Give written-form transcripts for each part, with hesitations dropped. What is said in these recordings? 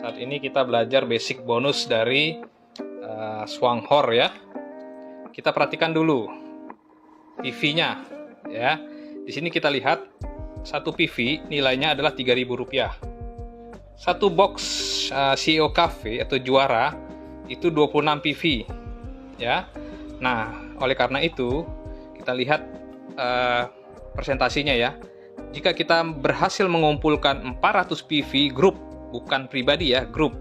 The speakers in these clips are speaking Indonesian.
Saat ini kita belajar basic bonus dari Swanghor ya. Kita perhatikan dulu PV-nya ya. Di sini kita lihat satu PV nilainya adalah Rp3.000. Satu box CEO Cafe atau juara itu 26 PV ya. Nah, oleh karena itu kita lihat presentasinya ya. Jika kita berhasil mengumpulkan 400 PV grup, bukan pribadi ya, grup,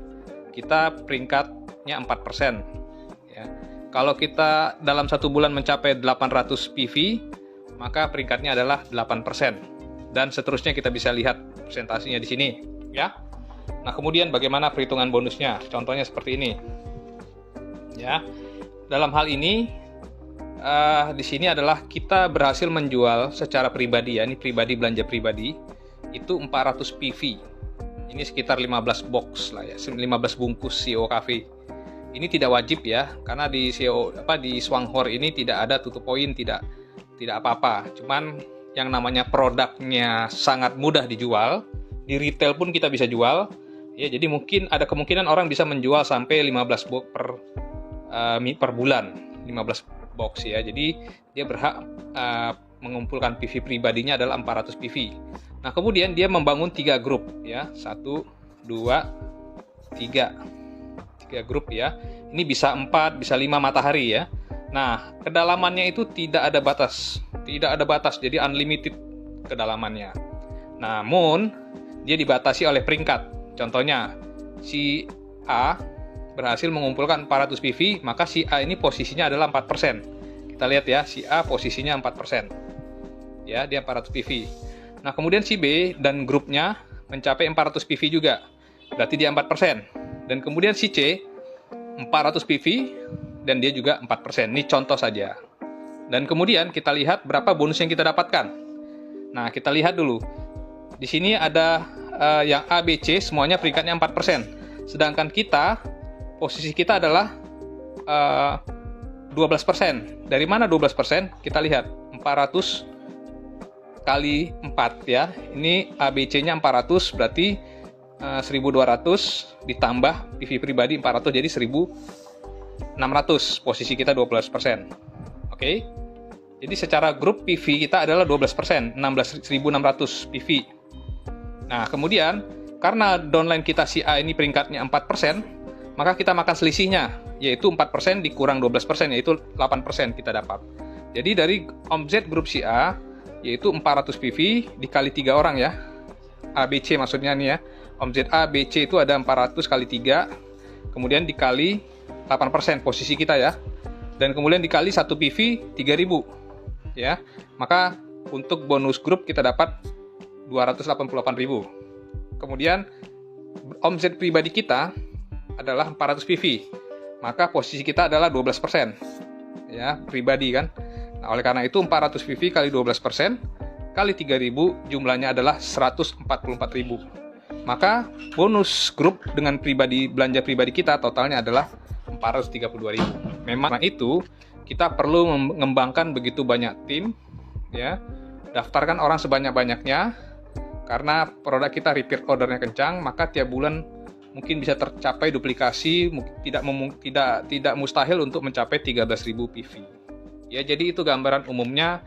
kita peringkatnya 4% ya. Kalau kita dalam satu bulan mencapai 800 PV, maka peringkatnya adalah 8%, dan seterusnya kita bisa lihat presentasinya di sini ya. Nah, kemudian bagaimana perhitungan bonusnya? Contohnya seperti ini ya. Dalam hal ini di sini adalah kita berhasil menjual secara pribadi ya, ini pribadi, belanja pribadi itu 400 PV. Ini sekitar 15 box lah ya, 15 bungkus CEO Cafe. Ini tidak wajib ya, karena di di Swanghor ini tidak ada tutup poin, tidak apa-apa. Cuman yang namanya produknya sangat mudah dijual, di retail pun kita bisa jual. Ya, jadi mungkin ada kemungkinan orang bisa menjual sampai 15 box per bulan, 15 box ya. Jadi dia berhak mengumpulkan PV pribadinya adalah 400 PV. Nah, kemudian dia membangun 3 grup ya. 1, 2, 3. 3 grup ya. Ini bisa 4, bisa 5 matahari ya. Nah, kedalamannya itu tidak ada batas. Tidak ada batas, jadi unlimited kedalamannya. Namun, dia dibatasi oleh peringkat. Contohnya, si A berhasil mengumpulkan 400 PV, maka si A ini posisinya adalah 4%. Kita lihat ya, si A posisinya 4%. Ya, dia 400 PV. Nah, kemudian si B dan grupnya mencapai 400 PV juga. Berarti dia 4%. Dan kemudian si C 400 PV dan dia juga 4%. Ini contoh saja. Dan kemudian kita lihat berapa bonus yang kita dapatkan. Nah, kita lihat dulu. Di sini ada yang A, B, C semuanya peringkatnya 4%. Sedangkan kita, posisi kita adalah 12%. Dari mana 12%? Kita lihat 400 kali 4 ya. Ini ABC-nya 400, berarti 1200 ditambah PV pribadi 400, jadi 1600. Posisi kita 12%. Oke. Jadi secara grup PV kita adalah 12%, 1600 PV. Nah, kemudian karena downline kita si A ini peringkatnya 4%, maka kita makan selisihnya, yaitu 4% dikurang 12%, yaitu 8% kita dapat. Jadi dari omzet grup si A, yaitu 400 PV dikali 3 orang ya, ABC maksudnya nih ya, omzet A, B, C itu ada 400 kali 3, kemudian dikali 8% posisi kita ya, dan kemudian dikali 1 PV 3000 ya, maka untuk bonus grup kita dapat 288.000. Kemudian omzet pribadi kita adalah 400 PV, maka posisi kita adalah 12% ya, pribadi kan. Nah, oleh karena itu 400 PV kali 12% kali 3.000 jumlahnya adalah 144.000. Maka bonus grup dengan belanja pribadi kita totalnya adalah 432.000. Memang itu kita perlu mengembangkan begitu banyak tim ya. Daftarkan orang sebanyak-banyaknya, karena produk kita repeat ordernya kencang, maka tiap bulan mungkin bisa tercapai duplikasi, tidak mustahil untuk mencapai 13.000 PV. Ya, jadi itu gambaran umumnya